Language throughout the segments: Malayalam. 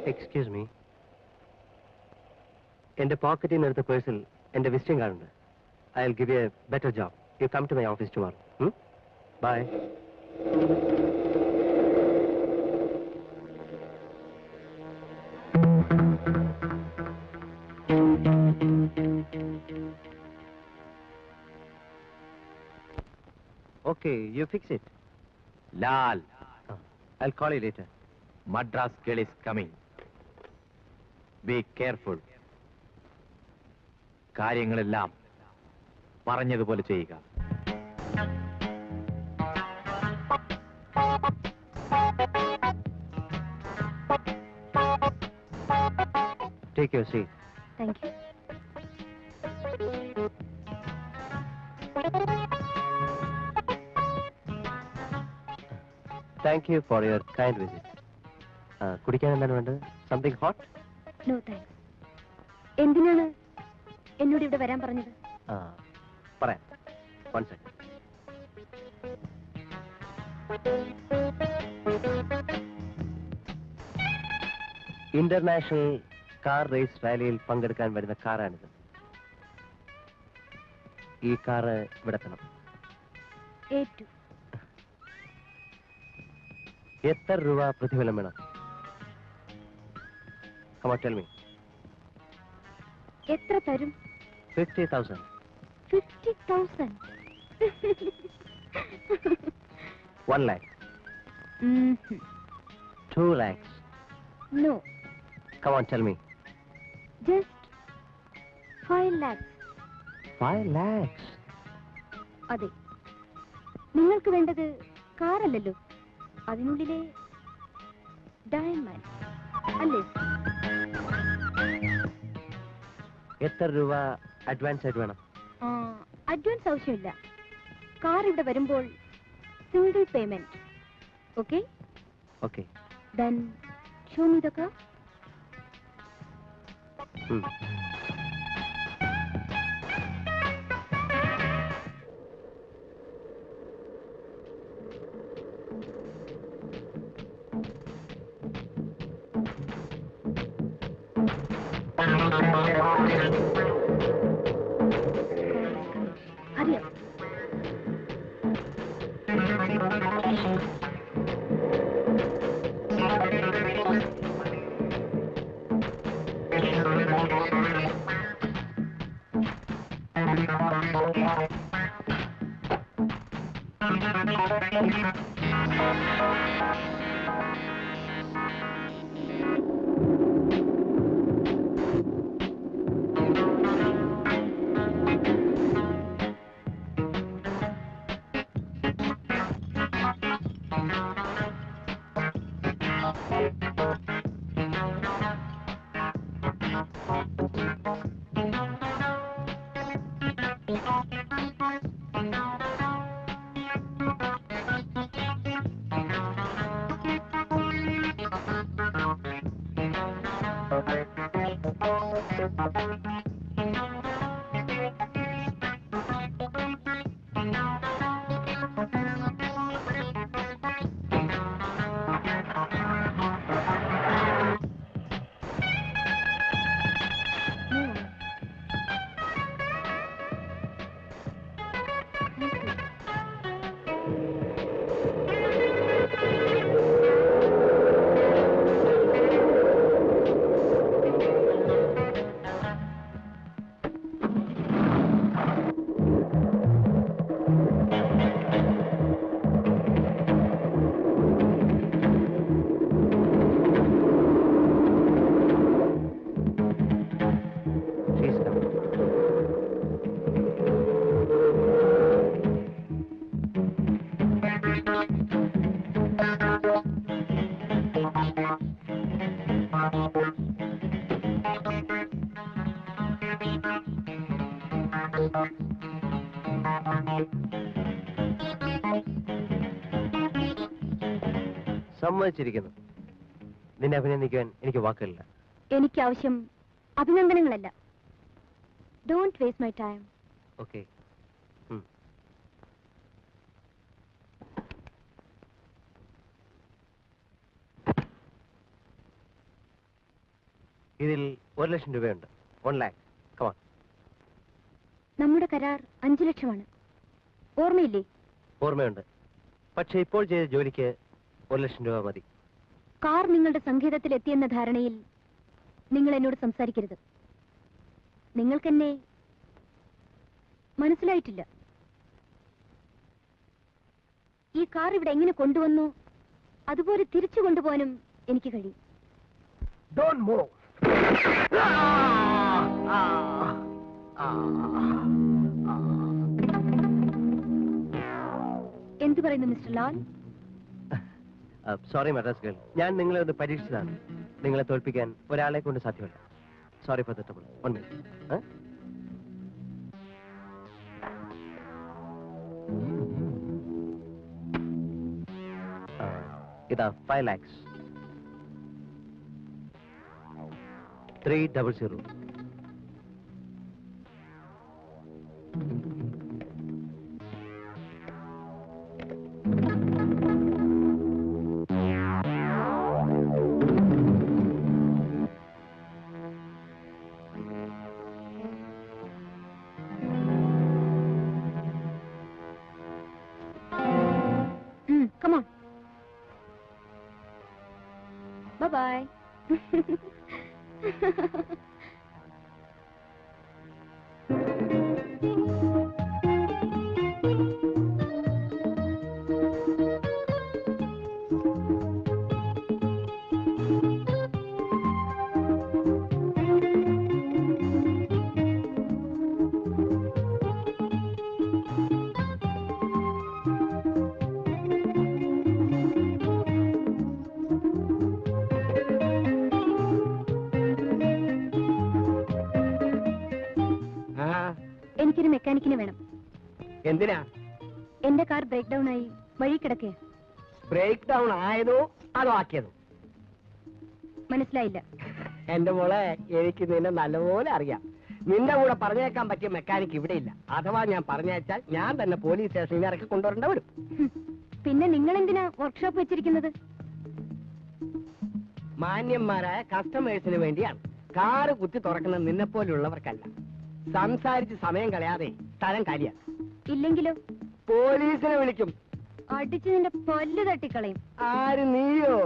Excuse me. In the pocket in the parcel and the visiting card. I'll give you a better job. You come to my office tomorrow. Bye. Okay, you fix it. Lal, I'll call you later. Madras girl is coming. Be careful. കാര്യങ്ങളെല്ലാം പറഞ്ഞതുപോലെ ചെയ്യുക. Take your seat. Thank you. Thank you for your kind visit. കുടിക്കാൻ എന്താണ് വേണ്ടത്? Something hot? No thanks. എന്തിനാണ് എന്നോട് ഇവിടെ വരാൻ പറഞ്ഞത്? പറയാം. One second. International car race റാലിയിൽ പങ്കെടുക്കാൻ വരുന്ന കാറാണിത്. ഈ കാറ് ഇവിടെ എത്തണം. ഏറ്റു. എത്ര രൂപ പ്രതിഫലം വേണം? Come on, tell me. എത്ര തരും? 50,000. 50,000. 1 lakh. 2 lakhs. No. Come on, tell me. Just 5 lakhs. 5 lakhs. അതെ. നിങ്ങൾക്ക് വേണ്ടത് കാറല്ലല്ലോ, അതിനുള്ളിലെ ഡയമണ്ട് അല്ലേ? എത്ര രൂപ അഡ്വാൻസ് ആയിട്ട് വേണം? അഡ്വാൻസ് ആവശ്യമില്ല. കാർ ഇവിടെ വരുമ്പോൾ single payment. Okay? Okay. Then show me the car. Hurry up. സമ്മതിച്ചിരിക്കുന്നു. നിന്നെ അഭിനന്ദിക്കാൻ എനിക്ക് വാക്കുകളില്ല. എനിക്ക് ആവശ്യം അഭിനന്ദനങ്ങളല്ല. Don't waste my time. Okay. ഇതിൽ 1 ലക്ഷം രൂപയുണ്ട്. 1 lakh. കമാൺ. നമ്മുടെ കരാർ 5 ലക്ഷമാണ്. ഓർമ്മയില്ലേ? ഓർമ്മയുണ്ട്. പക്ഷെ ഇപ്പോൾ ചെയ്ത ജോലിക്ക് 1 ലക്ഷം രൂപ മതി. കാർ നിങ്ങളുടെ സങ്കേതത്തിൽ എത്തിയെന്ന ധാരണയിൽ നിങ്ങൾ എന്നോട് സംസാരിക്കരുത്. നിങ്ങൾക്കെന്നെ മനസ്സിലായിട്ടില്ല. ഈ കാർ ഇവിടെ എങ്ങനെ കൊണ്ടുവന്നു അതുപോലെ തിരിച്ചു കൊണ്ടുപോകാനും എനിക്ക് കഴിയും. Don't move. എന്തു പറയുന്നു mister Lal? Sorry Madras girl, ഞാൻ നിങ്ങളെ ഒന്ന് പരീക്ഷിച്ചതാണ്. നിങ്ങളെ തോൽപ്പിക്കാൻ ഒരാളെ കൊണ്ട് സാധ്യമല്ല. Sorry for the trouble. 1 minute. ഇതാ 5 lakhs. 300. Come on. Bye-bye. എനിക്കൊരു മെക്കാനിക്കിനെ വേണം. എന്തിനാ? എന്റെ കാർ ബ്രേക്ക് ഡൗൺ ആയി വഴി കിടക്കേ. ബ്രേക്ക് ഡൗൺ ആയതോ അതോ ആക്കിയതോ? മനസ്സിലായില്ല. എന്റെ മോളെ, എനിക്ക് നിന്നെ നല്ലപോലെ അറിയാം. നിന്റെ കൂടെ പറഞ്ഞേക്കാൻ പറ്റിയ മെക്കാനിക്ക് ഇവിടെ ഇല്ല. അഥവാ ഞാൻ പറഞ്ഞയച്ചാൽ ഞാൻ തന്നെ പോലീസ് സ്റ്റേഷനിൽ ഇറക്കി കൊണ്ടുവരേണ്ട വരും. പിന്നെ നിങ്ങൾ എന്തിനാ വർക്ക്ഷോപ്പ് വെച്ചിരിക്കുന്നത്? മാന്യന്മാരായ കസ്റ്റമേഴ്സിന് വേണ്ടിയാണ്. കാറ് കുത്തി തുറക്കുന്ന നിന്നെ പോലുള്ളവർക്കല്ല. സംസാരിച്ച് സമയം കളയാതെ സ്ഥലം കാലിയാണ്. ഇല്ലെങ്കിലോ? പോലീസിനെ വിളിക്കും. അടിച്ച് നിന്റെ പല്ല് തട്ടിക്കളയും. ആര്, നീയോ?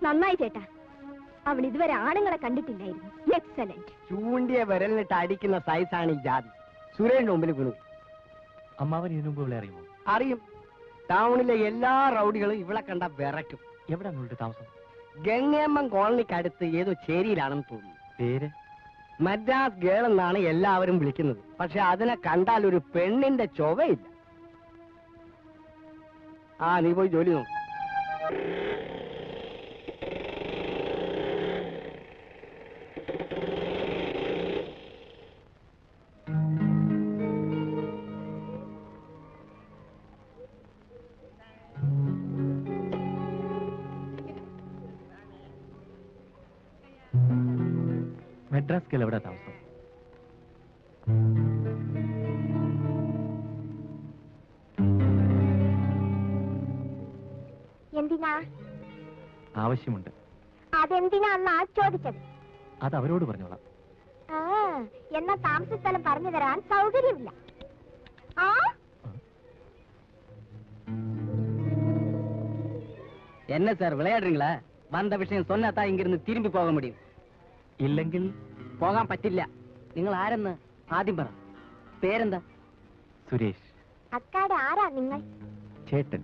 നന്നായി ചേട്ടാ. അവൾ ഇതുവരെ ആണുങ്ങളെ കണ്ടിട്ടില്ലായിരുന്നു. എക്സലന്റ്. ചൂണ്ടിയ വിരലിനിട്ട് അടിക്കുന്ന സൈസാണ് ഈ ജാതി. സുരേഷിന്റെ മുമ്പിൽ വീണു. അമ്മാവൻ ഇതിനു മുമ്പ് ഇവിടെ അറിയുമോ? അറിയും. ടൗണിലെ എല്ലാ റൗഡികളും ഇവളെ കണ്ട വിറയ്ക്കും. എവിടെ നിങ്ങളുടെ താമസം? ഗംഗയമ്മൻ കോളനിക്ക് അടുത്ത് ഏതോ ചേരിയിലാണെന്ന് തോന്നുന്നു. പേര്? മദ്രാസ് ഗേൾ എന്നാണ് എല്ലാവരും വിളിക്കുന്നത്. പക്ഷെ അതിനെ കണ്ടാൽ ഒരു പെണ്ണിന്റെ ചൊവയില്ല. നീ പോയി ജോലി നോക്ക്. മദ്രാസ് എവിടെ താമസം? എന്തിനാ? ആവശ്യമുണ്ട്. അതെന്തിനാ ചോദിച്ചത്? അത് അവരോട് പറഞ്ഞോളാം. എന്നാ താമസ സ്ഥലം പറഞ്ഞു തരാൻ സൗകര്യമില്ല. என்ன சார் விளையாடுறீங்களா? வந்த விஷயம் சொன்னாதா இங்கிருந்து திரும்பி போக முடியும். ഇല്ലെങ്കിൽ പോകാൻ പറ്റില്ല. നിങ്ങൾ ആരെന്ന് ആദ്യം പറ. പേരെന്താ? സുരേഷ്. അക്കാടെ ആരാ നിങ്ങൾ? ചേട്ടൻ.